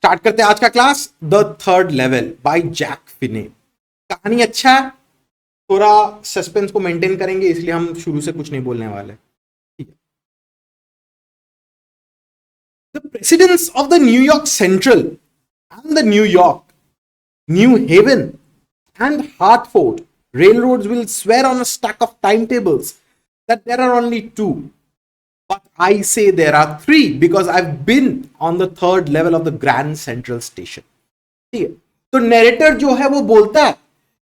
Start करते हैं आज का class, the third level by Jack Finney. कहानी अच्छा है, थोड़ा सस्पेंस को मेंटेन करेंगे, इसलिए हम शुरू से कुछ नहीं बोलने वाले। ठीक है। The presidents of the New York Central and the New York, New Haven and Hartford railroads will swear on a stack of timetables that there are only two. But I say there are three because I've been on the third level of the Grand Central Station. ठीक है, तो narrator जो है वो बोलता है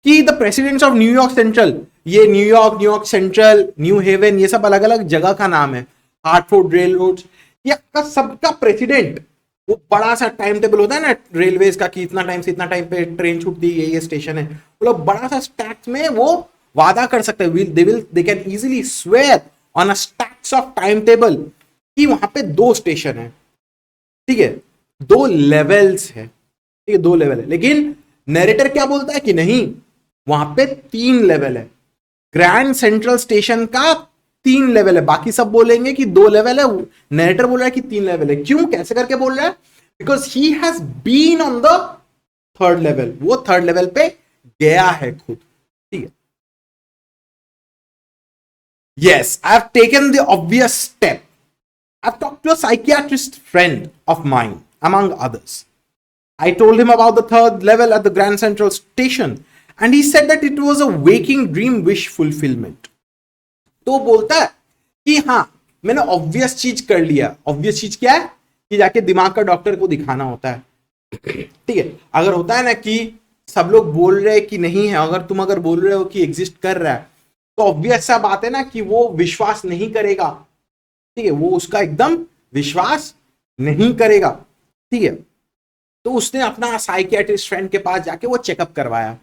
कि the presidents of New York Central, ये न्यूयॉर्क सेंट्रल, न्यू हेवन, ये सब अलग अलग जगह का नाम है। हार्टफोर्ड रेल रोड, ये आपका सबका प्रेसिडेंट, वो बड़ा सा टाइम टेबल होता है ना रेलवेज का कि इतना टाइम से इतना टाइम पे ट्रेन छूटती है, ये स्टेशन है, वो लोग बड़ा सा स्टैक्स में वो वादा कर सकते हैं, they can easily swear on a stacks of time table कि वहां पे दो स्टेशन है। ठीक है, दो लेवल्स है। ठीक है, दो लेवल है, लेकिन नैरेटर क्या बोलता है कि नहीं, वहां पे 3 लेवल है। ग्रैंड सेंट्रल स्टेशन का 3 लेवल है, बाकी सब बोलेंगे कि 2 लेवल है, नैरेटर बोल रहा है कि 3 लेवल है। क्यों, कैसे करके बोल रहा है? Because he has been on the third level, वो थर्ड लेवल पे गया है खुद। ठीक है, yes, I have taken the obvious step. I have talked to a psychiatrist friend of mine among others. I told him about the third level at the Grand Central Station and he said that it was a waking dream wish fulfillment. तो बोलता है कि हाँ, मैंने obvious चीज कर लिया। Obvious चीज क्या है कि जाके दिमाग का डॉक्टर को दिखाना होता है। ठीक है, अगर होता है ना कि सब लोग बोल रहे हैं कि नहीं है, अगर बोल रहे हो कि एग्जिस्ट कर रहा है, तो ऑब्वियस सा बात है ना कि वो विश्वास नहीं करेगा। ठीक है, वो उसका एकदम विश्वास नहीं करेगा। ठीक है, तो उसने अपना साइकियाट्रिस्ट फ्रेंड के पास जाके वो चेकअप करवाया।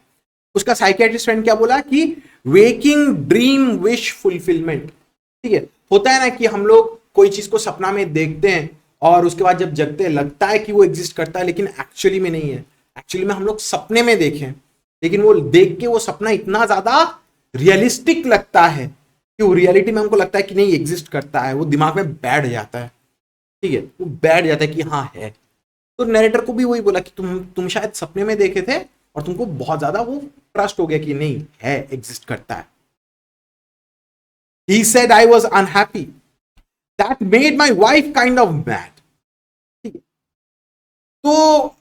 उसका साइकियाट्रिस्ट फ्रेंड क्या बोला कि वेकिंग ड्रीम विश फुलफिलमेंट। ठीक है, होता है ना कि हम लोग कोई चीज को सपना में देखते हैं और उसके बाद जब जगते हैं लगता है कि वो एग्जिस्ट करता है, लेकिन एक्चुअली में नहीं है। एक्चुअली में हम लोग सपने में देखें, लेकिन वो देख के वो सपना इतना ज्यादा रियलिस्टिक लगता है कि वो रियलिटी में हमको लगता है कि नहीं एग्जिस्ट करता है, वो दिमाग में बैठ जाता है। ठीक है, वो बैठ जाता है कि हाँ है। तो नैरेटर को भी वही बोला कि तुम शायद सपने में देखे थे और तुमको बहुत ज्यादा वो ट्रस्ट हो गया कि नहीं है, एग्जिस्ट करता है। He said I was unhappy. That made my wife kind of mad. ठीक है, तो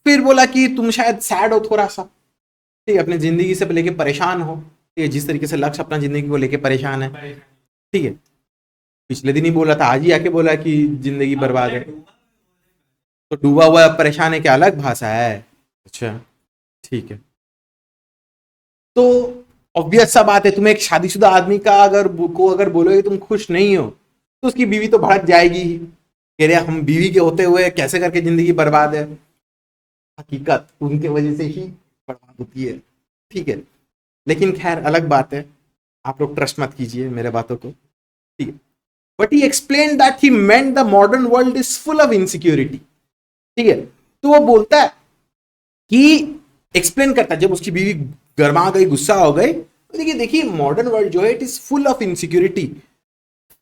फिर बोला कि तुम शायद सैड हो थोड़ा सा। ठीक है, अपनी जिंदगी से लेके परेशान हो। ठीक है, जिस तरीके से लक्ष्य अपना जिंदगी को लेके परेशान है। ठीक है, पिछले दिन ही बोला था, आज ही आके बोला कि जिंदगी बर्बाद है। तो डूबा हुआ परेशान है क्या अलग भाषा है? अच्छा, ठीक है। तो ऑब्वियस सा बात है, तुम एक शादीशुदा आदमी का अगर बोलोगे तुम खुश नहीं हो, तो उसकी बीवी तो भड़क जाएगी ही। कह रहे हम बीवी के होते हुए कैसे करके जिंदगी बर्बाद है। हकीकत उनके वजह से ही बर्बाद होती है। ठीक है, लेकिन खैर अलग बात है, आप लोग ट्रस्ट मत कीजिए मेरे बातों को। ठीक है, but he explain that he meant the modern world is full of insecurity. ठीक है, तो वो बोलता है कि एक्सप्लेन करता है, जब उसकी बीवी गर्मा गई, गुस्सा हो गई, तो देखिए मॉडर्न वर्ल्ड जो है it is full of insecurity,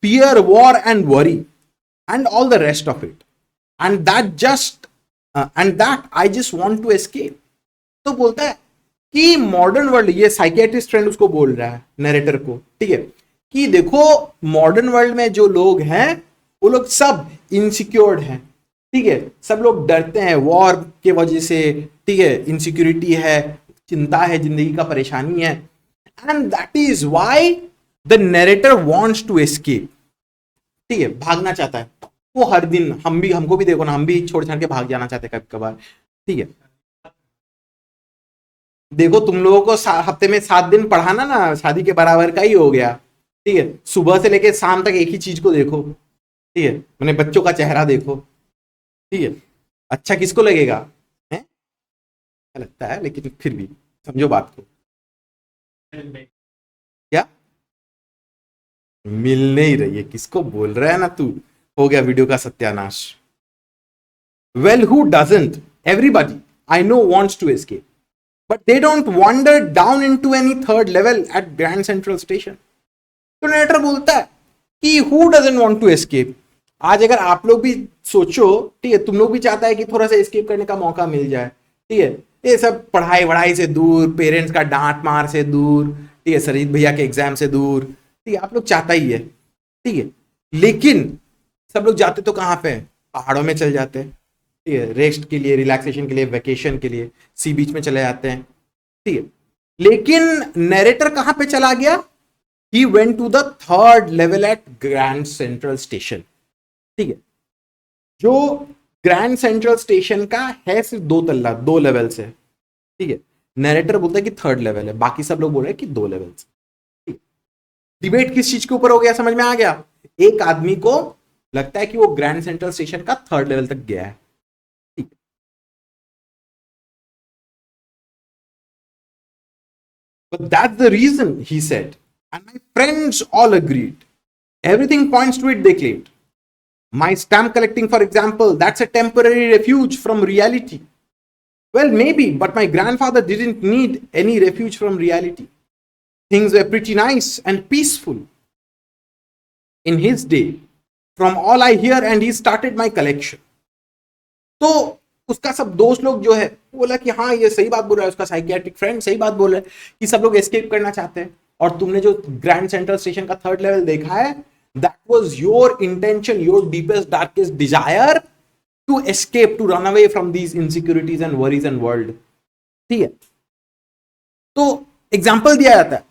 fear, war and worry and all the rest of it and that I just want to escape. तो बोलता है कि मॉडर्न वर्ल्ड, ये साइकियाट्रिस्ट फ्रेंड उसको बोल रहा है नैरेटर को, ठीक है, कि देखो मॉडर्न वर्ल्ड में जो लोग हैं वो लोग सब इनसिक्योर्ड हैं। ठीक है, सब लोग डरते हैं वॉर के वजह से। ठीक है, इनसिक्योरिटी है, चिंता है, जिंदगी का परेशानी है, and that is why the narrator wants to escape. ठीक है, भागना चाहता है वो हर दिन। हमको भी देखो ना, हम भी छोड़ छाड़ के भाग जाना चाहते हैं कभी कभार। ठीक है, देखो तुम लोगों को हफ्ते में 7 दिन पढ़ाना ना शादी के बराबर का ही हो गया। ठीक है, सुबह से लेके शाम तक एक ही चीज को देखो। ठीक है, मैंने बच्चों का चेहरा देखो। ठीक है, अच्छा किसको लगेगा है? लगता है, लेकिन फिर भी समझो बात को। क्या मिल नहीं रही है? किसको बोल रहा है ना तू? हो गया वीडियो का सत्यानाश। Well who doesn't? Everybody I know wants to escape, but they don't wander down into any third level at Grand Central Station. तो नैरेटर बोलता है कि who doesn't want to escape? आज अगर आप लोग भी सोचो, ठीक है, तुम लोग भी चाहता है कि थोड़ा सा एस्केप करने का मौका मिल जाए, ठीक है, ये सब पढ़ाई वढ़ाई से दूर, पेरेंट्स का डांट मार से दूर, ठीक है, शरीर भैया के एग्जाम से दूर, ठीक है, आप लोग चाहता ही है, ठीक है, लेकिन सब लोग जाते तो कहाँ पे, पहाड़ों में चल जाते हैं, ठीक है, रेस्ट के लिए, रिलैक्सेशन के लिए, वेकेशन के लिए सी बीच में चले जाते हैं, ठीक है, लेकिन नरेटर कहां पे चला गया, he went to the third level at Grand Central Station, ठीक है, जो ग्रैंड सेंट्रल स्टेशन का है सिर्फ 2 तल्ला, 2 लेवल से, ठीक है, नरेटर बोलता है कि थर्ड लेवल है, बाकी सब लोग बोल रहे हैं कि 2 लेवल से, ठीक है, डिबेट किस चीज के ऊपर हो गया, समझ में आ गया, एक आदमी को लगता है कि वो ग्रैंड सेंट्रल स्टेशन का थर्ड लेवल तक गया है, ठीक है, but that's the reason, he said, and my friends all agreed. Everything points to it, they claimed. My stamp collecting, for example, that's a temporary refuge from reality. Well, maybe, but my grandfather didn't need any refuge from reality. Things were pretty nice and peaceful in his day, from all I hear, and he started my collection. तो उसका सब दोस्त लोग जो है बोला कि हाँ ये सही बात बोल रहा है, उसका साइकियाट्रिक फ्रेंड सही बात बोल रहा है कि सब लोग एस्केप करना चाहते हैं, और तुमने जो ग्रैंड सेंट्रल स्टेशन का थर्ड लेवल देखा है, that was your intention, your deepest darkest desire to escape, to run away from these insecurities and worries and world, ठीक है। तो एग्जाम्पल दिया जाता है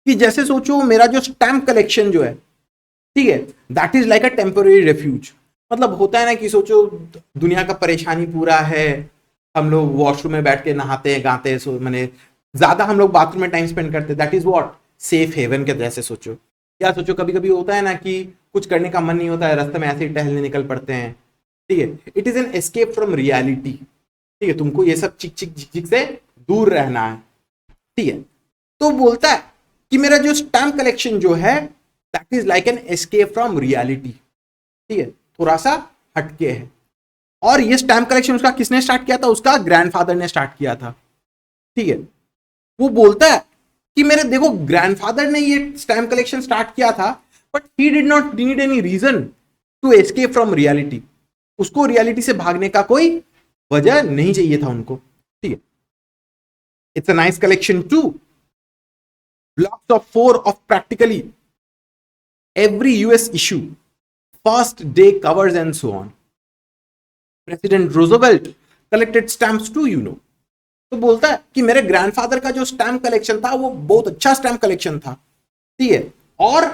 कि जैसे सोचो मेरा जो स्टैम्प कलेक्शन जो है, ठीक है, that is like a temporary refuge, मतलब होता है ना कि सोचो दुनिया का परेशानी पूरा है, हम लोग वॉशरूम में बैठ के नहाते हैं, गाते हैं, सो मैंने ज्यादा हम लोग बाथरूम में टाइम स्पेंड करते हैं, that is what safe haven के जैसे सोचो। या सोचो कभी कभी होता है ना कि कुछ करने का मन नहीं होता है, रास्ते में ऐसे ही टहलने निकल पड़ते हैं, ठीक है, it is an escape from reality, ठीक है, तुमको ये सब चिक चिक झिक झिक से दूर रहना है, ठीक है। तो बोलता है कि मेरा जो स्टैम्प कलेक्शन जो है that is like an escape from reality, ठीक है, थोड़ा सा हटके है। और ये स्टैम्प कलेक्शन उसका किसने स्टार्ट किया था, उसका ग्रैंडफादर ने स्टार्ट किया था, ठीक है। वो बोलता है कि मेरे देखो ग्रैंडफादर ने ये स्टैम्प कलेक्शन स्टार्ट किया था, but he did not need any reason to escape from reality, उसको रियलिटी से भागने का कोई वजह नहीं चाहिए था उनको, ठीक है। It's a nice collection too, blocks of 4 of practically every US issue, first day covers and so on. President Roosevelt collected stamps too, you know. तो बोलता है कि मेरे ग्रैंडफादर का जो स्टैम्प कलेक्शन था वो बहुत अच्छा स्टैम्प कलेक्शन था, ठीक है। और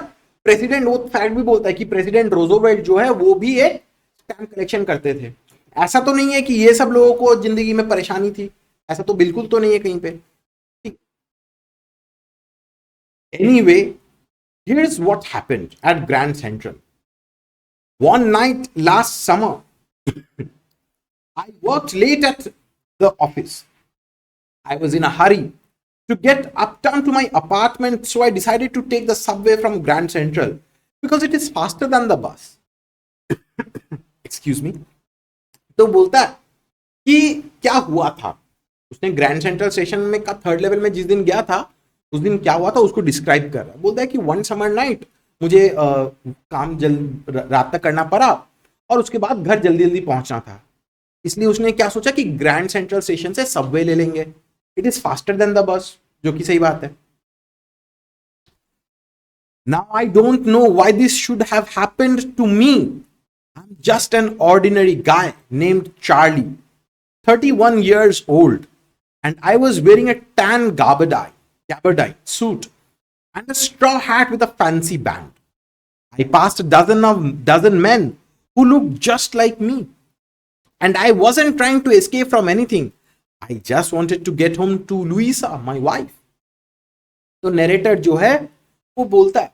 प्रेसिडेंट वो फैक्ट भी बोलता है कि प्रेसिडेंट रोजोवेल्ट जो है वो भी एक स्टैम्प कलेक्शन करते थे। ऐसा तो नहीं है कि ये सब लोगों को जिंदगी में परेशानी थी, ऐसा तो बिल्कुल तो नहीं है कहीं पे। Anyway, here's what happened at Grand Central. One night last summer, I worked late at the office. I was in a hurry to get uptown to my apartment, so I decided to take the subway from Grand Central because it is faster than the bus. Excuse me. तो बोलता है कि क्या हुआ था, उसने grand Central station में का थर्ड लेवल में जिस दिन गया था उस दिन क्या हुआ था उसको डिस्क्राइब कर रहा है। बोलता है कि वन समर नाइट मुझे काम रात तक करना पड़ा और उसके बाद घर जल्दी जल्दी पहुंचना था, इसलिए उसने क्या सोचा कि ग्रैंड सेंट्रल स्टेशन से सबवे ले लेंगे, it is faster than the bus, जो कि सही बात है। Now I don't know why this should have happened to me. I'm just an ordinary guy named Charlie, 31 years old, and I was wearing a tan gabardine suit and a straw hat with a fancy band. I passed a dozen men who looked just like me, and I wasn't trying to escape from anything. I just wanted to get home to Louisa, my wife. तो narrator जो है वो बोलता है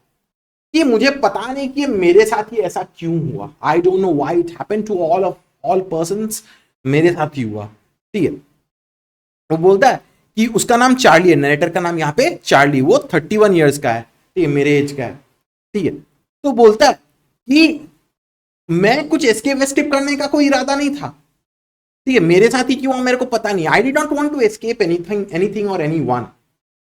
कि मुझे पता नहीं कि मेरे साथ ही ऐसा क्यों हुआ, I don't know why it happened to all persons, मेरे साथ ही हुआ, ठीक है। वो बोलता है कि उसका नाम चार्ली है, नरेटर का नाम यहाँ पे चार्ली, वो 31 ईयर्स का है, ठीक है, मेरे एज का है, ठीक है। तो बोलता है कि मैं कुछ एस्केप करने का कोई इरादा नहीं था, ठीक है, मेरे साथ ही क्यों हुआ मेरे को पता नहीं, I did not want to escape anything और एनीवन,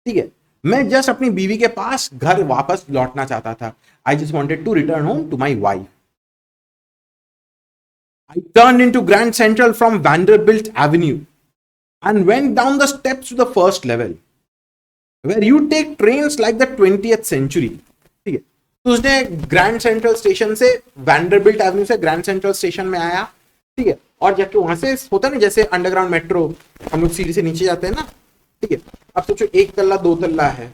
ठीक है, मैं जस्ट अपनी बीवी के पास घर वापस लौटना चाहता था, I just wanted to return home to my wife. I turned into Grand Central from Vanderbilt Avenue and went down the steps to the first level, where you take trains like the 20th century. ठीक है, तो उसने grand Central station से Vanderbilt Avenue से grand Central station में आया, ठीक है, और जाके वहां से होता ना जैसे अंडरग्राउंड मेट्रो, हम लोग सीढ़ी से नीचे जाते हैं ना, ठीक है, अब सोचो एक तल्ला दो तल्ला है,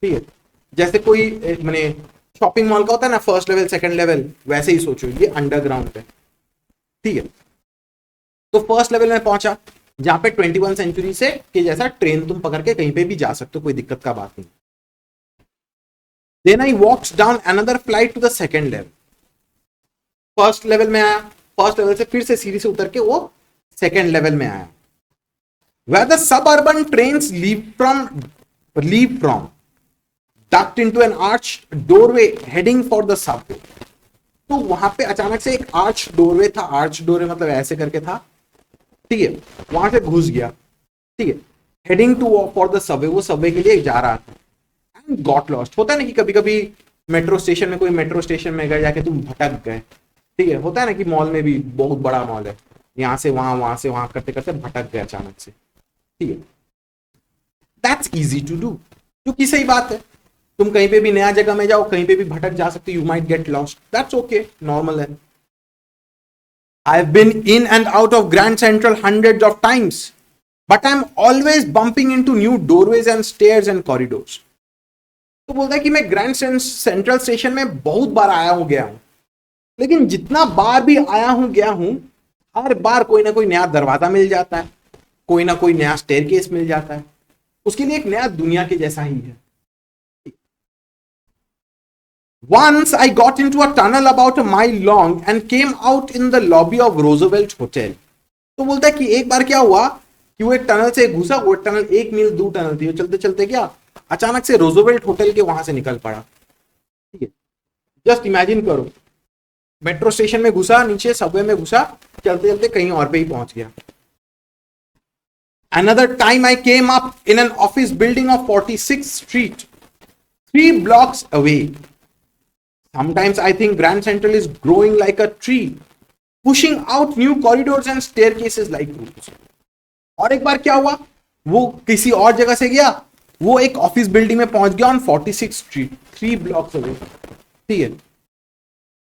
ठीक है, जैसे कोई मैंने शॉपिंग मॉल का होता है ना फर्स्ट लेवल सेकंड लेवल, वैसे ही सोचो ये अंडरग्राउंड है, ठीक है। तो फर्स्ट लेवल में पहुंचा जहां पे 21 सेंचुरी से के जैसा ट्रेन तुम पकड़ के कहीं पे भी जा सकते हो, कोई दिक्कत का बात नहीं। Then I walks down another flight to the second level. First level में आया, फर्स्ट लेवल से फिर से सीढ़ी से उतर के वो सेकंड लेवल में आया, where the suburban trains leave from ducked into an arched doorway heading for the subway। तो वहां पे अचानक से एक आर्च डोरवे था, आर्च डोरवे मतलब ऐसे करके था, ठीक है, वहां से घुस गया, ठीक है, heading to for the subway, वो सबवे के लिए जा रहा था, एंड गॉट लॉस्ट। होता है ना कि कभी कभी मेट्रो स्टेशन में, कोई मेट्रो स्टेशन में गए जाके तुम भटक गए, ठीक है, होता है ना कि मॉल में भी, बहुत बड़ा मॉल है, यहां से वहां करते करते भटक गए अचानक से, ठीक है, दैट्स इजी टू डू, जो कि सही बात है, तुम कहीं पे भी नया जगह में जाओ, कहीं पे भी भटक जा सकते, you might get lost, that's okay, normal है। I've been in and out of Grand Central hundreds of times, but I'm always bumping into new doorways and stairs and corridors। तो बोलता है कि मैं ग्रैंड सेंट्रल स्टेशन में बहुत बार आया हूं गया हूं, लेकिन जितना बार भी आया हूं गया हूं, हर बार कोई ना कोई नया दरवाजा मिल जाता है, कोई ना कोई नया स्टेयरकेस मिल जाता है, उसके लिए एक नया दुनिया के जैसा ही है। Once I got into a tunnel about a mile long and came out in the lobby of Roosevelt Hotel। तो बोलता है कि एक बार क्या हुआ कि वो एक टनल से घुसा, वो टनल 1 मील दूर टनल थी, वो चलते चलते क्या अचानक से रोजोवेल्ट होटल के वहां से निकल पड़ा, ठीक है। जस्ट इमेजिन करो, मेट्रो स्टेशन में घुसा, नीचे सबवे में घुसा, चलते चलते कहीं और पे ही पहुंच गया। Another time I came up in an office building of 46th Street, 3 blocks away। Sometimes I think Grand Central is growing like a tree, pushing out new corridors and staircases like roots। और एक बार क्या हुआ, वो किसी और जगह से गया, वो एक ऑफिस बिल्डिंग में पहुंच गया ऑन 46 स्ट्रीट, 3 ब्लॉक्स अवे, ठीक है।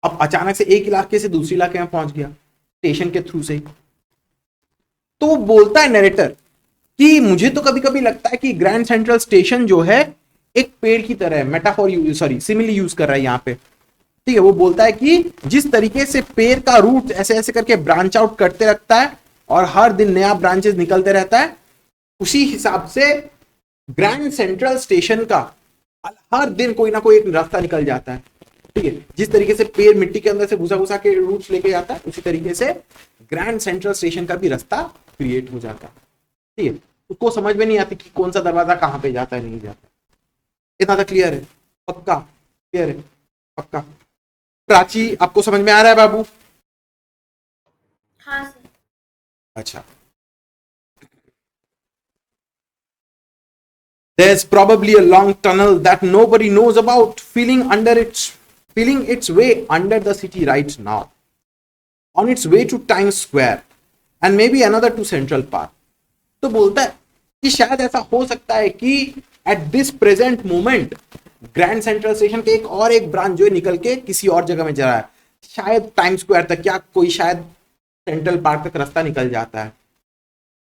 अब अचानक से एक इलाके से दूसरे इलाके में पहुंच गया स्टेशन के थ्रू से। तो वो बोलता है नरेटर कि मुझे तो कभी कभी लगता है कि ग्रैंड सेंट्रल स्टेशन जो है एक पेड़ की तरह है, मेटाफोर सॉरी सिमिली यूज कर रहा है यहाँ पे, ठीक है। वो बोलता है कि जिस तरीके से पेड़ का रूट ऐसे ऐसे करके ब्रांच आउट करते रखता है और हर दिन नया ब्रांचेस निकलते रहता है, उसी हिसाब से ग्रैंड सेंट्रल स्टेशन का हर दिन कोई ना कोई एक रास्ता निकल जाता है, ठीक है। जिस तरीके से पेड़ मिट्टी के अंदर से घुसा घुसा के रूट्स लेके जाता है, उसी तरीके से ग्रैंड सेंट्रल स्टेशन का भी रास्ता क्रिएट हो जाता है, ठीक है। उसको समझ में नहीं आती कि कौन सा दरवाजा कहां पे जाता है, नहीं जाता। इतना तो क्लियर है, पक्का क्लियर है, पक्का। प्राची आपको समझ में आ रहा है बाबू? हाँ सर। अच्छा, there's probably a long tunnel that nobody knows about, feeling its way under the city right now, on its way to Times Square and maybe another to Central Park। तो बोलता है कि शायद ऐसा हो सकता है कि at this present moment grand Central station के एक ब्रांच जो है निकल के किसी और जगह में जा रहा है, शायद टाइम स्क्वायर तक, या कोई शायद सेंट्रल पार्क तक रास्ता निकल जाता है,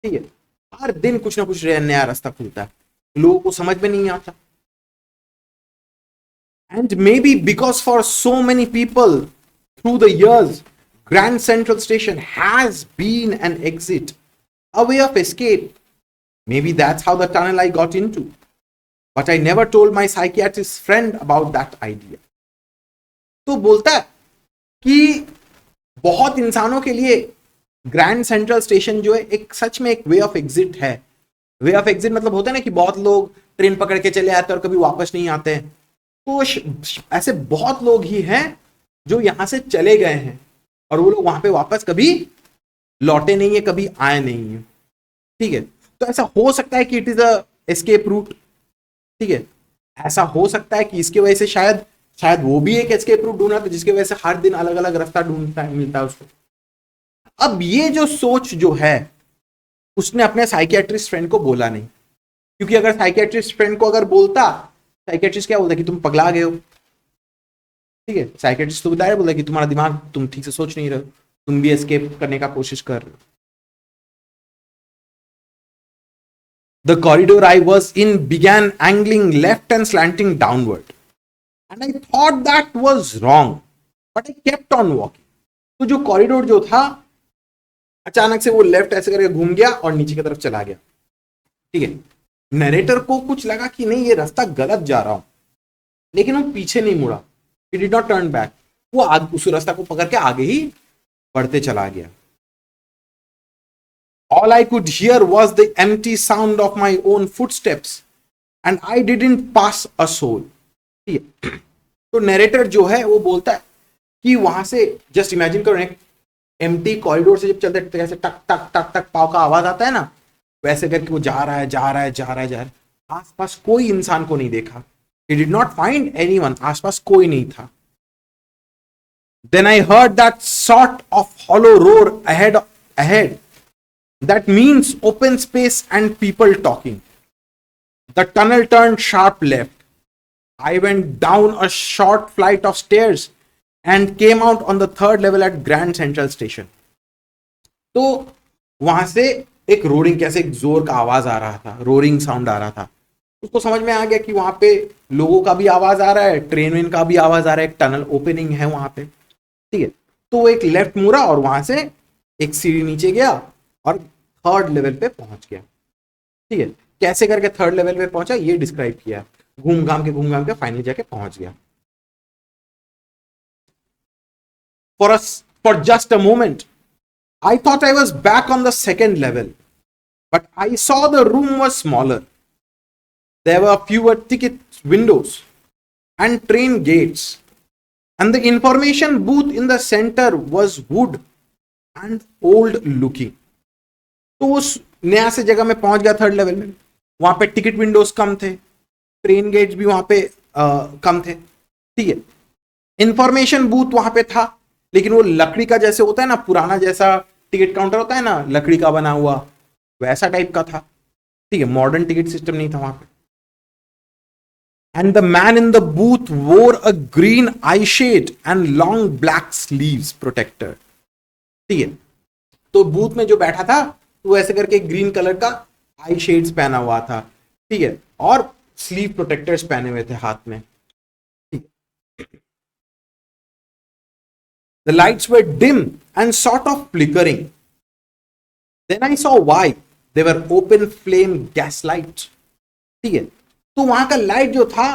ठीक है। हर दिन कुछ ना कुछ नया रास्ता खुलता है, लोगों को समझ में नहीं आता। And maybe because for so many people through the years Grand Central Station has been an exit, a way of escape, maybe that's how the tunnel I got into, but I never told my psychiatrist friend about that idea। तो बोलता है कि बहुत इंसानों के लिए grand Central station जो है एक सच में एक वे ऑफ एग्जिट है। वे ऑफ एग्जिट मतलब होता है ना कि बहुत लोग ट्रेन पकड़ के चले आते हैं और कभी वापस नहीं आते हैं, तो ऐसे बहुत लोग ही हैं जो यहां से चले गए हैं और वो लोग वहां पे वापस कभी लौटे नहीं है, कभी आए नहीं है, ठीक है। तो ऐसा हो सकता है कि it is a escape route, ठीक है। ऐसा हो सकता है कि इसकी वजह से शायद वो भी एक एस्केप रूट ढूंढा, तो जिसकी वजह से हर दिन अलग अलग रास्ता ढूंढता है, मिलता है उसको। अब ये जो सोच जो है उसने अपने साइकियाट्रिस्ट फ्रेंड को बोला नहीं, क्योंकि अगर साइकियाट्रिस्ट फ्रेंड को अगर बोलता, साइकियाट्रिस्ट क्या बोलता कि तुम पगला गए हो, ठीक है, साइकियाट्रिस्ट तो बताया, बोला कि तुम्हारा दिमाग, तुम ठीक से सोच नहीं रहे हो, तुम भी एस्केप करने का कोशिश कर रहे हो। The corridor I was in began angling left and slanting downward, and I thought that was wrong, but I kept on walking. तो जो कॉरिडोर जो था अचानक से वो लेफ्ट ऐसे करके घूम गया और नीचे की तरफ चला गया, ठीक है। नरेटर को कुछ लगा कि नहीं ये रास्ता गलत जा रहा हूं, लेकिन वो पीछे नहीं मुड़ा, he did not turn back, वो उस रास्ता को पकड़ के आगे ही बढ़ते चला गया। All I could hear was the empty sound of my own footsteps, and I didn't pass a soul. ठीक है, तो नरेटर जो है वो बोलता है कि वहां से जस्ट इमेजिन करो, एक एम्प्टी कॉरिडोर से जब चलते कैसे टक टक टक टक पाव का आवाज आता है ना, वैसे करके वो जा रहा है जा रहा है जा रहा है जा रहा है, आसपास कोई इंसान को नहीं देखा, he did not find anyone, आसपास कोई नहीं था। Then I heard that sort of hollow roar ahead. That means open space and people talking. The tunnel turned sharp left. I went down a short flight of stairs and came out on the third level at Grand Central Station. तो वहां से एक roaring, कैसे एक जोर का आवाज आ रहा था, रोरिंग साउंड आ रहा था, उसको समझ में आ गया कि वहां पे लोगों का भी आवाज आ रहा है, ट्रेन का भी आवाज आ रहा है, एक टनल ओपनिंग है वहां पे, ठीक है। तो वो एक लेफ्ट मुड़ा और वहां से एक सीढ़ी नीचे गया और थर्ड लेवल पे पहुंच गया, ठीक है। कैसे करके थर्ड लेवल पे पहुंचा ये डिस्क्राइब किया, घूम घाम के फाइनली जाके पहुंच गया। For just a moment I thought I was back on the second level, but I saw the room was smaller. There were fewer ticket windows and train gates, and the information booth in the center was wood and old looking. तो उस नया से जगह में पहुंच गया third level में, वहां पे टिकट विंडोज कम थे, ट्रेन गेट्स भी वहां पे कम थे, ठीक है। इंफॉर्मेशन बूथ वहां पे था, लेकिन वो लकड़ी का जैसे होता है ना, पुराना जैसा टिकट काउंटर होता है ना, लकड़ी का बना हुआ, वैसा टाइप का था, ठीक है। मॉडर्न टिकट सिस्टम नहीं था वहां पे। And the man in the booth wore a green eye shade and long black sleeves protector, ठीक है। तो बूथ में जो बैठा था वो ऐसे करके ग्रीन कलर का आई शेड्स पहना हुआ था, ठीक है, और स्लीव प्रोटेक्टर्स पहने हुए थे हाथ में, ठीक है। The lights were dim and sort of flickering. Then I saw why. They were open flame gas lights, ठीक है। तो वहां का लाइट जो था,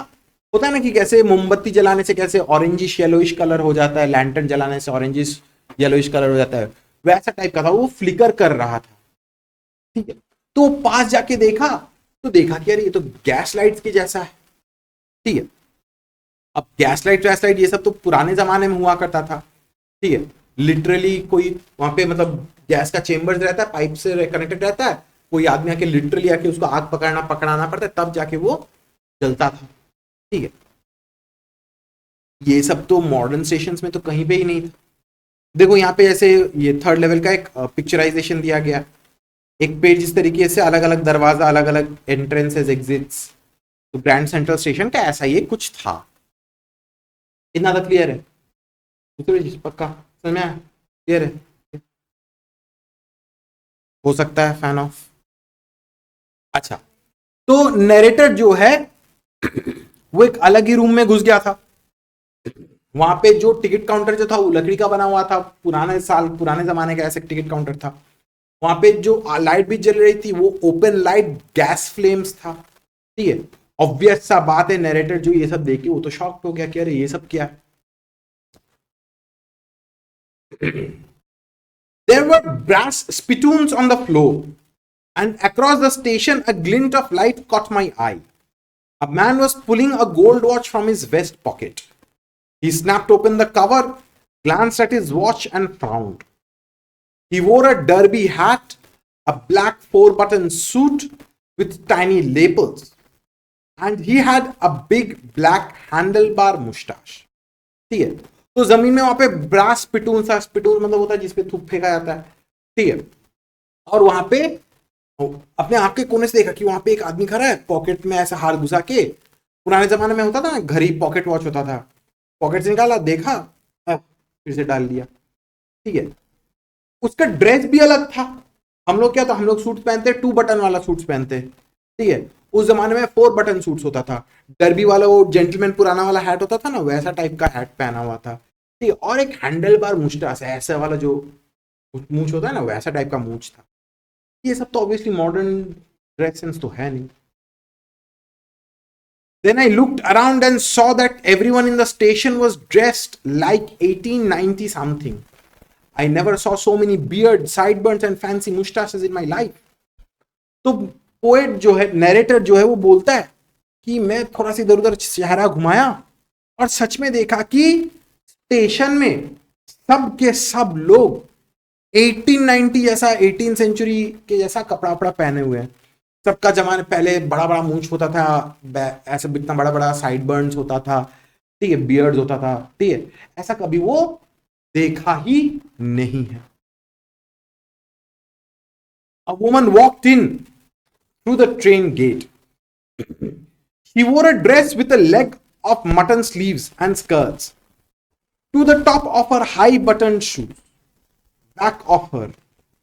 होता है ना कि कैसे मोमबत्ती जलाने से कैसे ऑरेंजिश येलोइश कलर हो जाता है, लैंटर्न जलाने से ऑरेंजिश येलोइश कलर हो जाता है, वैसा टाइप का था, वो फ्लिकर कर रहा था, ठीक है। तो पास जाके देखा तो देखा कि यार ये तो गैस लाइट्स की जैसा है, ठीक है। अब गैस लाइट ये सब तो पुराने जमाने में हुआ करता था, ठीक है। लिटरली कोई वहां पे मतलब गैस का चेम्बर रहता है, पाइप से कनेक्टेड रहता है, कोई आदमी आके लिटरली आके उसको आग पकड़ाना पड़ता है, तब जाके वो जलता था, ठीक है। ये सब तो मॉडर्न स्टेशंस में तो कहीं पे ही नहीं था। देखो यहाँ पे ऐसे ये थर्ड लेवल का एक पिक्चराइजेशन दिया गया, एक पेज इस तरीके से, अलग अलग दरवाजा, अलग अलग एंट्रेंसेस, एग्जिट्स। तो ग्रैंड सेंट्रल स्टेशन का ऐसा ये कुछ था। इतना तो क्लियर है? पक्का समझ में आया? क्लियर है? हो सकता है फैन ऑफ। अच्छा, तो नरेटर जो है वो एक अलग ही रूम में घुस गया था। वहां पे जो टिकट काउंटर जो था वो लकड़ी का बना हुआ था, पुराने जमाने का ऐसे टिकट काउंटर था। वहां पे जो लाइट भी जल रही थी वो ओपन लाइट गैस फ्लेम्स था, ठीक है। ऑब्वियस सा बात है, नरेटर जो ये सब देखे वो तो शॉक्ड हो गया कि अरे ये सब क्या है। There were brass spittoons on the floor, and across the station a glint of light caught my eye. A man was pulling a gold watch from his vest pocket. He snapped open the cover, glanced at his watch and frowned. He wore a derby hat, a black 4-button suit with tiny lapels, and he had a big black handlebar mustache. ठीक है, तो जमीन में वहां पे brass spittoon सा, spittoon मतलब होता है जिसपे थूक फेंका जाता है, ठीक है। और वहां पे अपने आंख के कोने से देखा कि वहां पे एक आदमी खड़ा है, पॉकेट में ऐसा हाथ घुसा के, पुराने जमाने में होता था ना घड़ी पॉकेट वॉच होता था, पॉकेट से निकाला, देखा, फिर से डाल दिया। ठीक है। उसका ड्रेस भी अलग था। हम लोग क्या था, हम लोग सूट पहनते 2 बटन वाला सूट पहनते, ठीक है। उस जमाने में 4 बटन सूट्स होता था। डर्बी वाला वो जेंटलमैन पुराना वाला हैट होता था ना, वैसा टाइप का हैट पहना हुआ था, ठीक है। और एक हैंडल बार मुस्टास ऐसा वाला जो मूछ होता है ना, वैसा टाइप का मूछ था। ये सब तो ऑब्वियसली मॉडर्न ड्रेस सेंस तो है नहीं। Then I looked around and saw that everyone in the station was dressed like 1890 something. I never saw so many beards, sideburns and fancy mustaches in my life. तो poet जो है, narrator जो है, वो बोलता है कि मैं थोड़ा सा इधर उधर शहरा घुमाया और सच में देखा कि स्टेशन में सब के सब लोग 1890 जैसा, 18 सेंचुरी के जैसा कपड़ा वपड़ा पहने हुए हैं। सबका जमाने पहले बड़ा बड़ा मूंछ होता था, ऐसा इतना बड़ा बड़ा साइड बर्न्स होता था, ठीक है, बियर्ड होता था, ठीक है। ऐसा कभी वो देखा ही नहीं है। A woman walked in through the train gate. She wore a dress with a leg of mutton sleeves and skirts to the top of her high buttoned shoes. Back of her,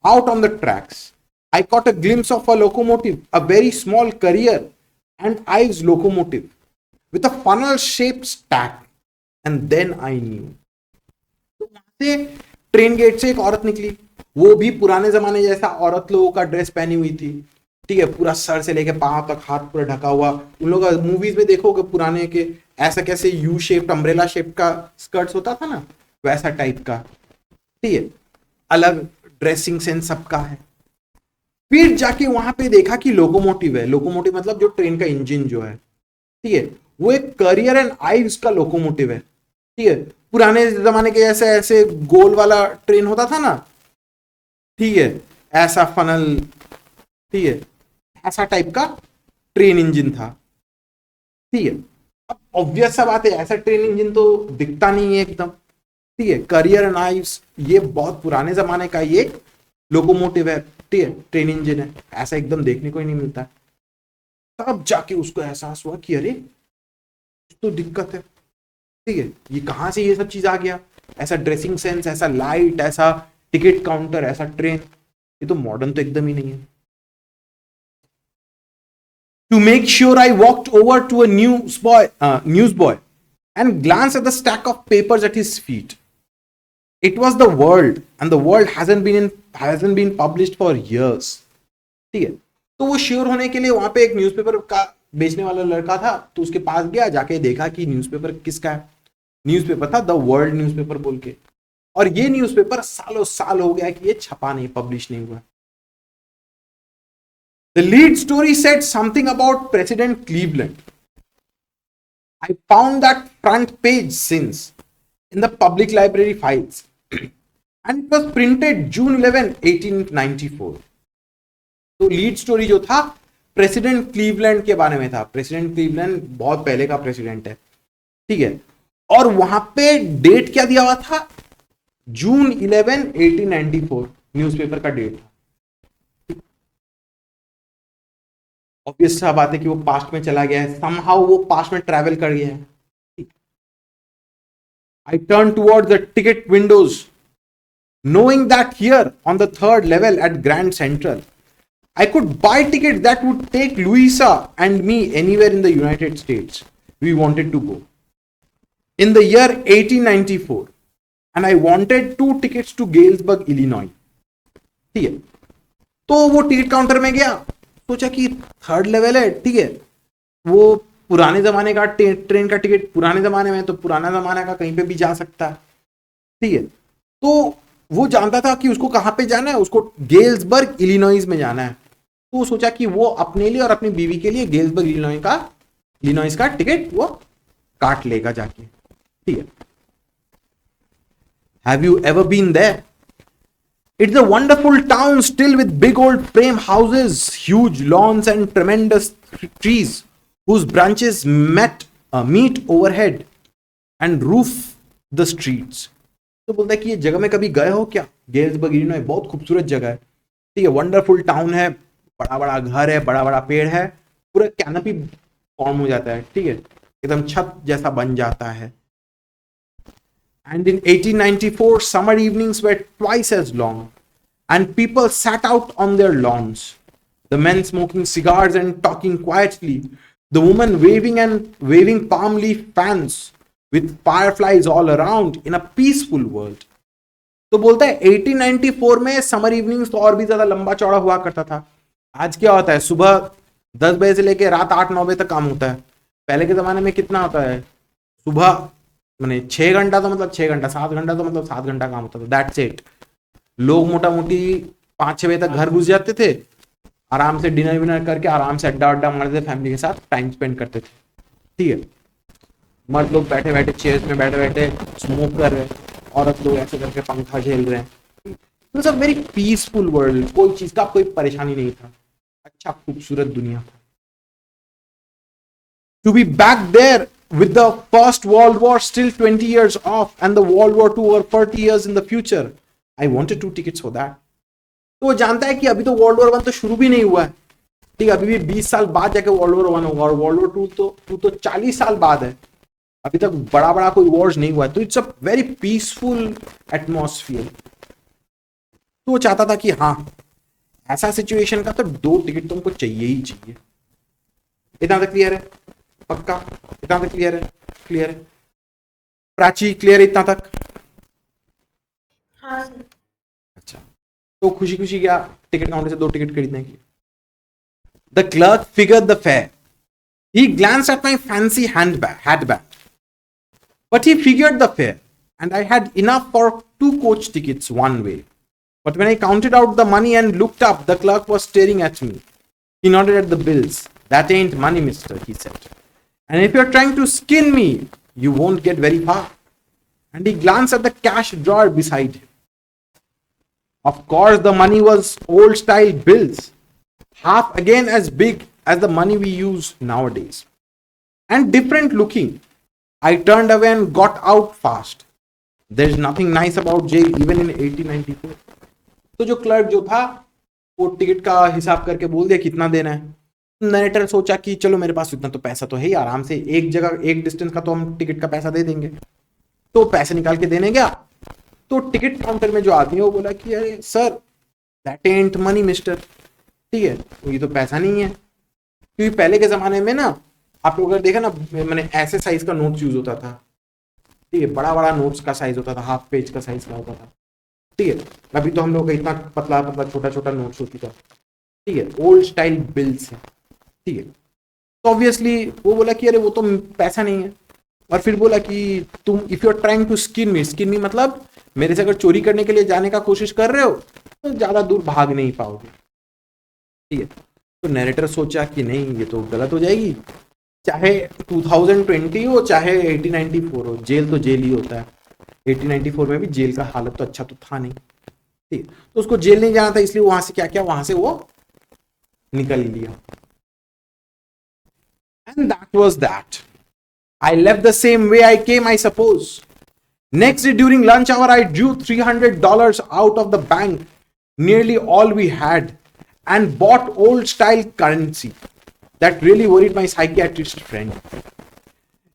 out on the tracks, I caught a glimpse of a locomotive, a very small Carrier and Ives locomotive with a funnel shaped stack. And then I knew. तो वहां से train gate से एक औरत निकली, वो भी पुराने जमाने जैसा औरत लोगों का ड्रेस पहनी हुई थी, ठीक है। पूरा सर से लेके पांव तक हाथ पूरा ढका हुआ। उन लोग मूवीज में देखोगे पुराने के, ऐसा कैसे यू शेप्ड अम्ब्रेला शेप का स्कर्ट्स होता था ना, वैसा टाइप का, ठीक है। अलग ड्रेसिंग सेंस सबका है। फिर जाके वहां पे देखा कि लोकोमोटिव है। लोकोमोटिव मतलब जो ट्रेन का इंजन जो है, ठीक है, वो एक करियर एंड आइव्स का लोकोमोटिव है, ठीक है। पुराने जमाने के जैसे ऐसे गोल वाला ट्रेन होता था ना, ठीक है, ऐसा फनल, ठीक है, ऐसा टाइप का ट्रेन इंजन था, ठीक है। अब ऑब्वियस सा बात है, ऐसा ट्रेन इंजन तो दिखता नहीं है एकदम, ठीक है। करियर एंड आइव्स ये बहुत पुराने जमाने का ये लोकोमोटिव है, ठीक है, ट्रेन इंजन है, ऐसा एकदम देखने को ही नहीं मिलता। तब जाके उसको एहसास हुआ कि अरे तो दिक्कत है, ठीक है, ये कहां से ये सब चीज आ गया, ऐसा ड्रेसिंग सेंस, ऐसा लाइट, ऐसा टिकट काउंटर, ऐसा ट्रेन, ये तो मॉडर्न तो एकदम ही नहीं है। To make sure, I walked over to a newsboy and glanced at the stack of papers at his feet. It was the World, and the World hasn't been published for years. ठीक है। तो वो sure होने के लिए वहां पे एक न्यूज़पेपर का बेचने वाला लड़का था, तो उसके पास गया, जाके देखा कि न्यूज़पेपर किसका है। न्यूज़पेपर था द वर्ल्ड न्यूज़पेपर बोल के, और ये न्यूज़पेपर सालों साल हो गया कि ये छपा नहीं, पब्लिश नहीं हुआ। The lead story said something about President Cleveland. I found that front page since in the public library files, and it was printed June 11, 1894. तो लीड स्टोरी जो था प्रेसिडेंट क्लीवलैंड के बारे में था। प्रेसिडेंट क्लीवलैंड बहुत पहले का प्रेसिडेंट है, ठीक है। और वहां पे डेट क्या दिया हुआ था, जून 11, 1894 न्यूज़पेपर का डेट था। ऑब्वियस सा बात है कि वो पास्ट में चला गया है, समहाउ वो पास्ट में ट्रैवल कर गया है। I turned towards the ticket windows, knowing that here on the 3rd level at Grand Central, I could buy tickets that would take Louisa and me anywhere in the United States we wanted to go. In the year 1894, and I wanted 2 tickets to Galesburg, Illinois. ठीक है, तो वो ticket counter में गया, सोचा कि 3rd level है, ठीक है, वो पुराने जमाने का ट्रेन का टिकट पुराने जमाने में, तो पुराना जमाना का कहीं पे भी जा सकता है, ठीक है। तो वो जानता था कि उसको कहां पे जाना है, उसको गेल्सबर्ग इलिनॉइस में जाना है। तो वो सोचा कि वो अपने लिए और अपनी बीवी के लिए गेल्सबर्ग इलिनॉइस का टिकट वो काट लेगा जाके, ठीक है। Have you ever been there? It's a wonderful town still with big old frame houses, huge lawns and tremendous trees whose branches meet overhead and roof the streets. तो बोलता है कि ये जगह में कभी गए हो क्या? गेल्सबर्ग इलिनॉय बहुत खूबसूरत जगह है, ठीक है, वंडरफुल टाउन है, बड़ा बड़ा घर है, बड़ा बड़ा पेड़ है, पूरा कैनोपी फॉर्म हो जाता है, ठीक है, एकदम छत जैसा बन जाता है. And in 1894, summer evenings were twice as long, and people sat out on their lawns. The men smoking cigars and talking quietly, the women waving palm leaf fans with fireflies all around in a peaceful world. तो बोलता है 1894 में summer evenings तो और भी ज्यादा लंबा चौड़ा हुआ करता था. आज क्या होता है, सुबह 10 बजे से लेकर रात 8-9 बजे तक काम होता है. पहले के जमाने में कितना होता है, सुबह मैंने 6 घंटा तो मतलब 6 घंटा, 7 घंटा तो मतलब 7 घंटा काम होता था, दैट्स इट. लोग मोटा मोटी 5-6 बजे तक घर घुस जाते थे, आराम से डिनर विनर करके आराम से अड्डा अड्डा मारते थे, फैमिली के साथ टाइम स्पेंड करते थे, ठीक है. मर्द लोग बैठे बैठे चेयर्स में बैठे बैठे स्मोक कर रहे, औरत लोग ऐसे करके पंखा झेल रहे हैं. It's a very peaceful world, कोई चीज का कोई परेशानी नहीं था, अच्छा खूबसूरत दुनिया था. To be back there with the first world war still 20 years off and the world war II over 40 years in the future, I wanted 2 tickets for that. तो वो जानता है कि अभी तो वर्ल्ड वॉर 1 तो शुरू भी नहीं हुआ है, ठीक है, अभी भी 20 साल बाद जाके वर्ल्ड वॉर 1 होगा, और वर्ल्ड वॉर 2 तो 40 साल बाद है, अभी तक बड़ा बड़ा कोई वॉर्स नहीं हुआ है. तो it's a very peaceful atmosphere. तो वो चाहता था कि हाँ, ऐसा सिचुएशन का तो 2 टिकट तुमको चाहिए ही चाहिए. इतना तक क्लियर है? पक्का? इतना तक क्लियर है? क्लियर है? प्राची क्लियर है इतना तक? हाँ सर. अच्छा, तो खुशी खुशी गया टिकट काउंटर से 2 टिकट खरीदने की. The clerk figured the fair. He glanced at my fancy hatband, but he figured the fare, and I had enough for 2 coach tickets one way. But when I counted out the money and looked up, the clerk was staring at me. He nodded at the bills. That ain't money, mister, he said. And if you're trying to skin me, you won't get very far. And he glanced at the cash drawer beside him. Of course, the money was old style bills, half again as big as the money we use nowadays, and different looking. I turned away and got out fast. There's nothing nice about jail even in 1894. तो जो clerk जो था वो ticket का हिसाब करके बोल दिया कितना देना है. नरेटर सोचा कि चलो मेरे पास इतना तो पैसा तो है ही, आराम से एक जगह एक डिस्टेंस का तो हम टिकट का पैसा दे देंगे. तो पैसे निकाल के देने गया, तो टिकट काउंटर में जो आदमी है वो बोला कि अरे sir, that ant money mister, ठीक है, तो ये तो पैसा नहीं है. क्योंकि पहले के जमाने में ना, आप लोग अगर देखा ना, मैंने ऐसे साइज का नोट्स यूज होता था, ठीक है, बड़ा बड़ा नोट्स का साइज होता था, हाफ पेज का साइज का होता था, ठीक है. अभी तो हम लोग का इतना पतला पतला छोटा छोटा नोट्स होती था, ठीक है, ओल्ड स्टाइल बिल्स है, ठीक है. तो ऑब्वियसली वो बोला कि अरे वो तो पैसा नहीं है. और फिर बोला कि तुम if you are trying to skin me मतलब मेरे से अगर चोरी करने के लिए जाने का कोशिश कर रहे हो तो ज्यादा दूर भाग नहीं पाओगे, ठीक है. तो नरेटर सोचा कि नहीं, ये तो गलत हो जाएगी, चाहे 2020 हो चाहे 1894 हो, जेल तो जेल ही होता है. 1894 में भी जेल का हालत तो अच्छा तो था नहीं, ठीक है. तो उसको जेल नहीं जाना था, इसलिए वहां से क्या किया, वहां से वो निकल लिया. And that was that. I left the same way I came, I suppose. Next day during lunch hour, I drew $300 out of the bank, nearly all we had, and bought old style currency. That really worried my psychiatrist friend.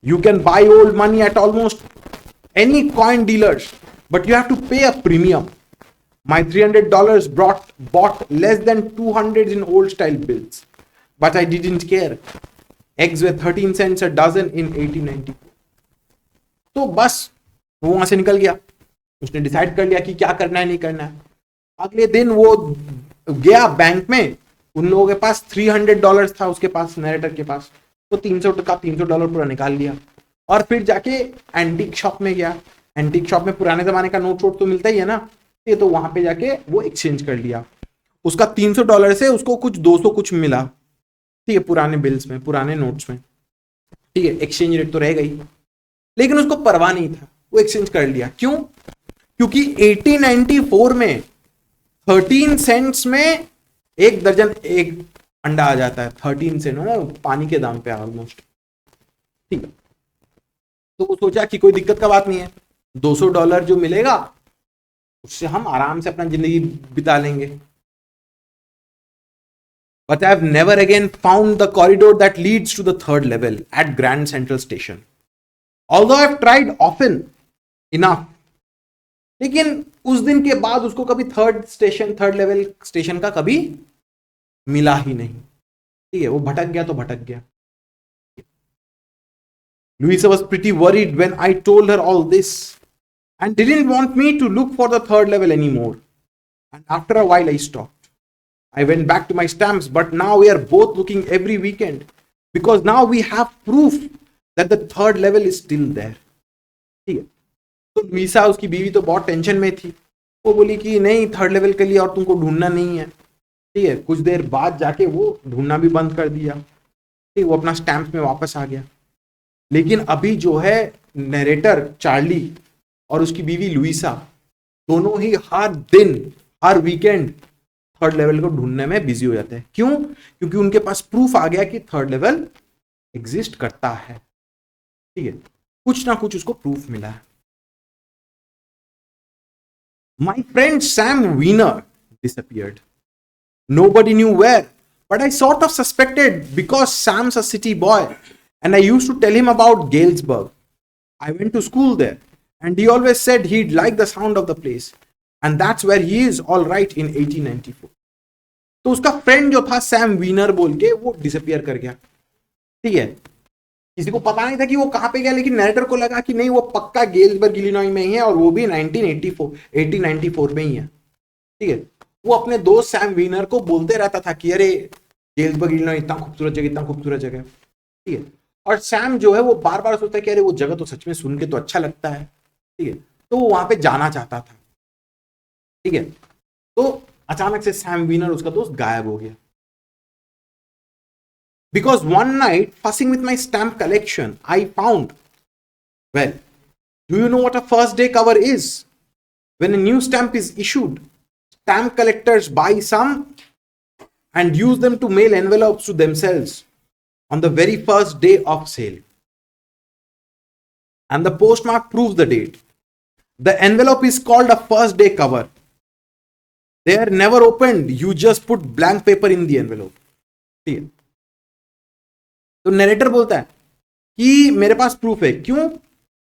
You can buy old money at almost any coin dealers, but you have to pay a premium. My $300 bought less than 200 in old style bills, but I didn't care. Eggs were 13 cents a dozen in 1894. तो बस वो वहां से निकल गया, उसने decide कर लिया कि क्या करना है नहीं करना है. अगले दिन वो गया बैंक में, उन लोगों के पास $300 था, उसके पास नरेटर के पास, तो $300 पूरा निकाल लिया. और फिर जाके एंटीक शॉप में गया. एंटीक शॉप में पुराने जमाने का नोट तो मिलता ही है ना, ये तो वहां पे जाके वो एक्सचेंज कर लिया. उसका $300 से उसको कुछ 200 कुछ मिला, ठीक है, पुराने बिल्स में, पुराने नोट्स में, ठीक है. एक्सचेंज रेट तो रह गई, लेकिन उसको परवाह नहीं था, वो एक्सचेंज कर लिया. क्यों? क्योंकि 1894 में 13 सेंट्स में एक दर्जन एक अंडा आ जाता है. 13 सेंट ना, पानी के दाम पे ऑलमोस्ट, ठीक है. तो वो सोचा कि कोई दिक्कत का बात नहीं है, $200 जो मिलेगा उससे हम आराम से अपना जिंदगी बिता लेंगे. But I've never again found the corridor that leads to the third level at Grand Central Station. Although I've tried often enough, लेकिन उस दिन के बाद उसको कभी थर्ड लेवल स्टेशन का कभी मिला ही नहीं. ठीक है, वो भटक गया तो भटक गया. Louisa was pretty worried when I told her all this and didn't want me to look for the third level anymore. And after a while I stopped. I went back to my stamps, but now we are both looking every weekend because now we have proof that the third level is still there. ठीक है, तो Luisa उसकी बीवी तो बहुत tension में थी. वो बोली कि नहीं, थर्ड लेवल के लिए और तुमको ढूंढना नहीं है. ठीक है, कुछ देर बाद जाके वो ढूंढना भी बंद कर दिया. ठीक, वो अपना स्टैम्प में वापस आ गया. लेकिन अभी जो है नरेटर चार्ली और उसकी बीवी लुइसा दोनों ही हर दिन हर वीकेंड थर्ड लेवल को ढूंढने में बिजी हो जाते हैं. क्यों? क्योंकि उनके पास प्रूफ आ गया कि थर्ड लेवल एग्जिस्ट करता है. ठीक है, कुछ ना कुछ उसको प्रूफ मिला है. My friend Sam Wiener disappeared. Nobody knew where, but I sort of suspected because Sam's a city boy and I used to tell him about Galesburg. I went to school there and he always said he'd like the sound of the place. And that's where he is all right in 1894. तो उसका friend जो था Sam Wiener बोल के वो disappear कर गया. ठीक है, किसी को पता नहीं था कि वो कहां पे गया, लेकिन नरेटर को लगा कि नहीं, वो पक्का गेल्सबर्ग इलिनॉय में ही है और वो भी 1894 में ही है. ठीक है, वो अपने दोस्त सैम वीनर को बोलते रहता था कि अरे गेल्सबर्ग इलिनॉय इतना खूबसूरत जगह, इतना खूबसूरत जगह. ठीक है, और सैम जो है वो बार बार सोचता है कि अरे वो जगह तो सच में सुन के तो अच्छा लगता है. ठीक है, तो वो वहां पे जाना चाहता था. ठीक है, तो अचानक से सैम वीनर उसका दोस्त गायब हो गया. Because one night, fussing with my stamp collection, I found, well, do you know what a first day cover is? When a new stamp is issued, stamp collectors buy some and use them to mail envelopes to themselves on the very first day of sale. And the postmark proves the date. The envelope is called a first day cover. They are never opened. You just put blank paper in the envelope. ठीक है, तो narrator बोलता है कि मेरे पास proof है. क्यों?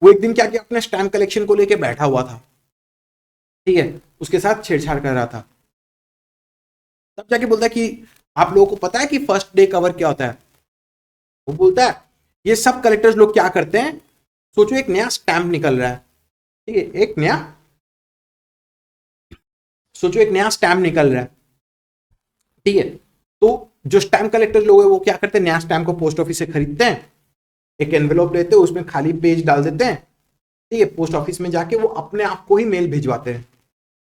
वो एक दिन क्या किया, अपने स्टैम्प कलेक्शन को लेके बैठा हुआ था. ठीक है, उसके साथ छेड़छाड़ कर रहा था. तब जाके बोलता है कि आप लोगों को पता है कि फर्स्ट डे कवर क्या होता है? वो बोलता है ये सब कलेक्टर्स लोग क्या करते हैं, सोचो एक नया स्टैम्प निकल रहा है. ठीक है, एक नया स्टैम्प निकल रहा है. ठीक है, तो जो स्टैम्प कलेक्टर लोग हैं वो क्या करते हैं, नया स्टैम्प को पोस्ट ऑफिस से खरीदते हैं, एक एनवेलप लेते हैं, उसमें खाली पेज डाल देते हैं. ठीक है, पोस्ट ऑफिस में जाके वो अपने आप को ही मेल भिजवाते हैं.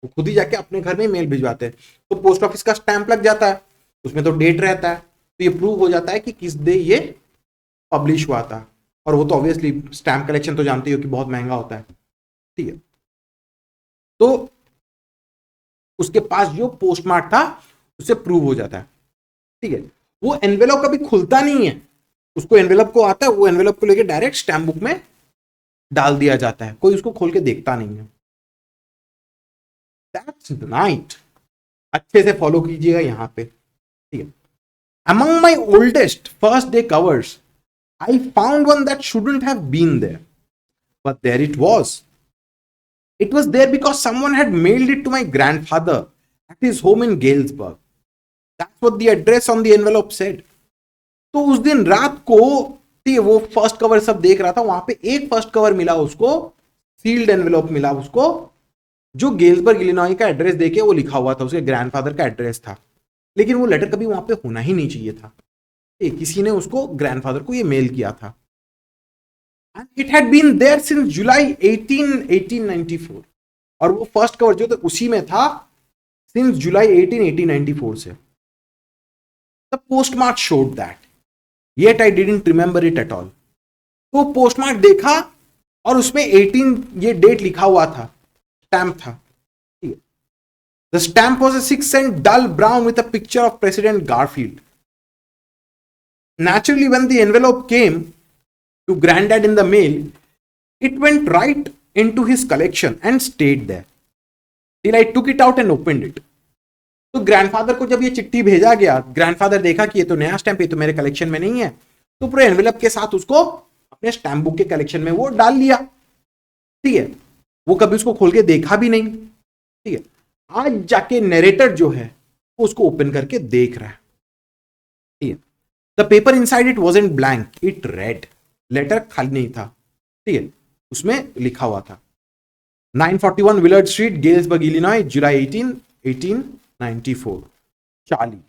वो खुद ही जाके अपने घर में मेल भिजवाते हैं. तो पोस्ट ऑफिस का स्टैम्प लग जाता है, उसमें तो डेट रहता है, तो ये प्रूव हो जाता है कि किस डे ये पब्लिश हुआ था. और वो तो ऑब्वियसली स्टैम्प कलेक्शन तो जानते हो कि बहुत महंगा होता है. ठीक है, तो उसके पास जो पोस्टमार्क था उससे प्रूव हो जाता है. ठीक है, वो एनवेलप कभी खुलता नहीं है, उसको एनवेलप को आता है, वो एनवेलप को लेके डायरेक्ट स्टैम्प बुक में डाल दिया जाता है, कोई उसको खोल के देखता नहीं है. दैट्स राइट, अच्छे से फॉलो कीजिएगा यहां पे. ठीक है, among my oldest first day covers I found one that shouldn't have been there, but there it was. It was there because someone had mailed it to my grandfather at his home in Galesburg. That's what the address on the envelope said. तो उस दिन रात को ठीक है, वो first cover सब देख रहा था, वहां पे एक फर्स्ट कवर मिला उसको, सील्ड एनवेलप मिला उसको, जो गेल्सबर्ग इलिनॉय का एड्रेस देके वो लिखा हुआ था, उसके ग्रैंडफादर का एड्रेस था. लेकिन वो लेटर कभी वहां पे होना ही नहीं चाहिए था. किसी ने उसको ग्रैंडफादर को ये मेल किया था. And it had been there since July 1894. और वो फर्स्ट कवर जो था उसी में था since July 1894 से. The postmark showed that. Yet I didn't remember it at all. तो पोस्टमार्क देखा और उसमें 18 ये डेट लिखा हुआ था, स्टैम्प था. The stamp was a 6-cent dull brown with a picture of President Garfield. Naturally, when the envelope came to Granddad in the mail, it went right into his collection and stayed there till I took it out and opened it. तो grandfather को जब ये चिट्ठी भेजा गया, grandfather देखा कि ये तो नया स्टैंप, ये तो मेरे कलेक्शन में नहीं है, तो पूरे एनवेलप के साथ उसको अपने स्टैम्प बुक के कलेक्शन में वो डाल लिया। ठीक है, वो कभी उसको खोल के देखा भी नहीं। ठीक है, आज जाके नरेटर जो है वो उसको ओपन करके देख रहा है। ठीक है, the paper inside it wasn't blank, it read, letter खाली नहीं था। ठीक है, उसमें लिखा हुआ था 941 Willard street, Galesburg, Illinois, July 18, 1894. Charlie,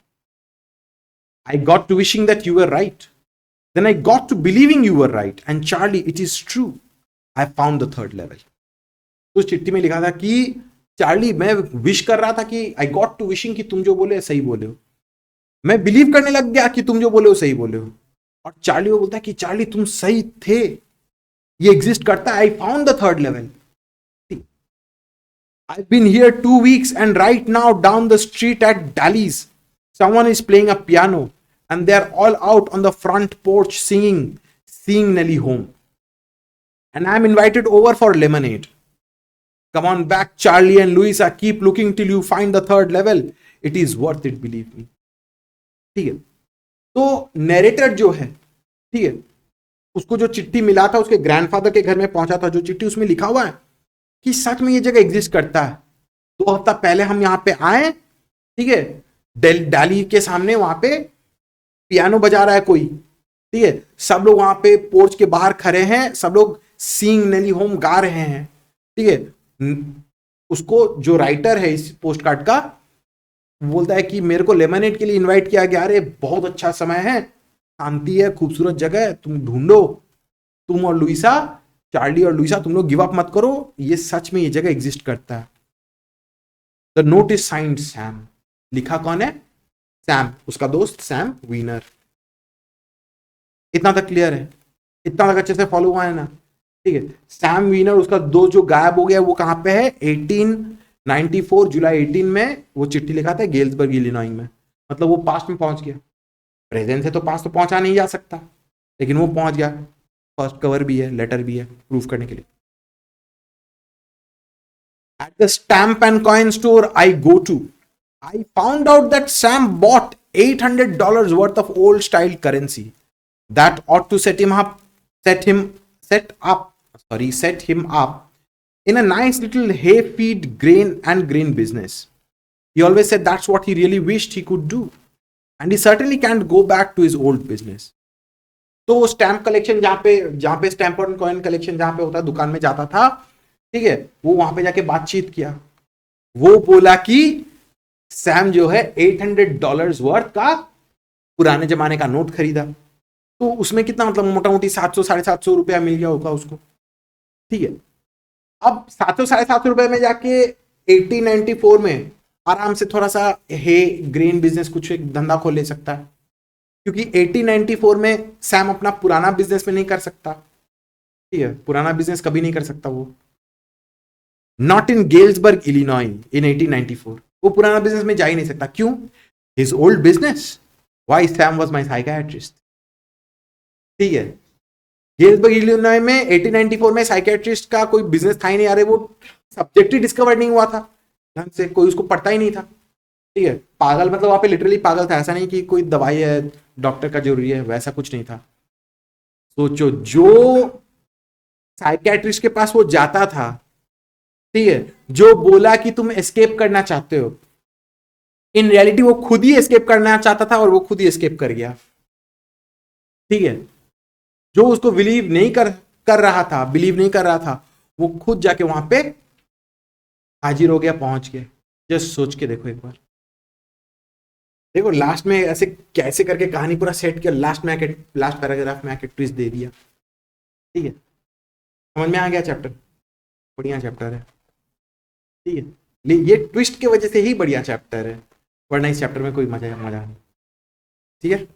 I got to wishing that you were right. Then I got to believing you were right. And Charlie, it is true. I found the third level. उस चिट्ठी में लिखा था कि Charlie, मैं wish कर रहा था कि आई गॉट टू विशिंग कि तुम जो बोले सही बोले हो, मैं बिलीव करने लग गया कि तुम जो बोले हो सही बोले हो। और चार्ली वो बोलता है कि चार्ली तुम सही थे, ये एग्जिस्ट करता है, I found the third level. I've been here 2 weeks and right now down the street at Dally's, someone is playing a piano and they're all out on the front porch singing, seeing Nelly home. And I'm invited over for lemonade. Come on back, Charlie and Louisa, keep looking till you find the third level. It is worth it, believe me. ठीक है, तो narrator जो है, ठीक है, उसको जो चिट्ठी मिला था उसके ग्रैंडफादर के घर में पहुंचा था, जो चिट्ठी उसमें लिखा हुआ है कि सच में ये जगह एग्जिस्ट करता है। 2 हफ्ता पहले हम यहाँ पे आए, ठीक है, डाली के सामने वहां पे पियानो बजा रहा है कोई, ठीक है, सब लोग वहां पे पोर्च के बाहर खड़े हैं, सब लोग सीइंग नेली होम गा रहे हैं। ठीक है, उसको जो राइटर है इस पोस्ट कार्ड का बोलता है कि मेरे को लेमनेड के लिए इनवाइट किया गया, अरे बहुत अच्छा समय है, शांति है, खूबसूरत जगह है, तुम ढूंढो, तुम और लुइसा, चार्ली और लुइसा, तुम लोग गिव अप मत करो, ये सच में ये जगह एग्जिस्ट करता है। The note is signed Sam, लिखा कौन है? सैम, उसका दोस्त सैम वीनर। इतना तक क्लियर है? इतना तक अच्छे से फॉलो हुआ है ना? ठीक है, सैम वीनर, उसका दोस्त जो गायब हो गया वो कहां पे है? 1894 जुलाई 18 में वो चिट्ठी लिखा था गेल्सबर्ग इलिनॉय में, मतलब वो पास्ट में पहुंच गया। प्रेजेंट से तो पास्ट तो पहुंचा नहीं जा सकता, लेकिन वो पहुंच गया। फर्स्ट कवर भी है, लेटर भी है प्रूफ करने के लिए। At the stamp and coin store I go to, I found out that Sam bought $800 worth of old style currency that ought to set him up in a nice little hay feed grain business. He always said that's what he really wished he could do, and he certainly can't go back to his old business. तो stamp collection जहां पे stamp और coin collection जहां पे होता है, दुकान में जाता था, ठीक है, वो वहां पे जाके बातचीत किया। वो बोला कि सैम जो है $800 वर्थ का पुराने जमाने का नोट खरीदा, तो उसमें कितना, मतलब मोटा मोटी 700-750 रुपया मिल गया होगा उसको। ठीक है, अब 700-750 रुपए में जाके 1894 में आराम से थोड़ा सा हे ग्रेन बिजनेस कुछ एक धंधा खोल ले सकता है, क्योंकि 1894 में सैम अपना पुराना बिजनेस में नहीं कर सकता। ठीक है, पुराना बिजनेस कभी नहीं कर सकता वो, नॉट इन गेल्सबर्ग इलिनॉय इन 1894, वो पुराना बिजनेस में जा ही नहीं सकता। क्यों? His old business, why Sam was my psychiatrist. ठीक है, गेल्सबर्ग इलिनॉय में 1894 में साइकियाट्रिस्ट का कोई बिजनेस था ही नहीं, अरे वो सब्जेक्ट ही डिस्कवर नहीं हुआ था ढंग से, कोई उसको पढ़ता ही नहीं था। ठीक है, पागल मतलब वहां पे लिटरली पागल था, ऐसा नहीं कि कोई दवाई है डॉक्टर का जरूरी है, वैसा कुछ नहीं था। सोचो, जो साइकियाट्रिस्ट के पास वो जाता था, ठीक है, जो बोला कि तुम एस्केप करना चाहते हो, इन रियलिटी वो खुद ही एस्केप करना चाहता था और वो खुद ही एस्केप कर गया। ठीक है, जो उसको बिलीव नहीं कर रहा था, वो खुद जाके वहां पे हाजिर हो गया, पहुंच गया। जस्ट सोच के देखो एक बार, देखो लास्ट में ऐसे कैसे करके कहानी पूरा सेट किया, लास्ट पैराग्राफ में आके ट्विस्ट दे दिया। ठीक है, समझ में आ गया चैप्टर? बढ़िया चैप्टर है। ठीक है, ये ट्विस्ट के वजह से ही बढ़िया चैप्टर है, वरना इस चैप्टर में कोई मजा नहीं। ठीक है।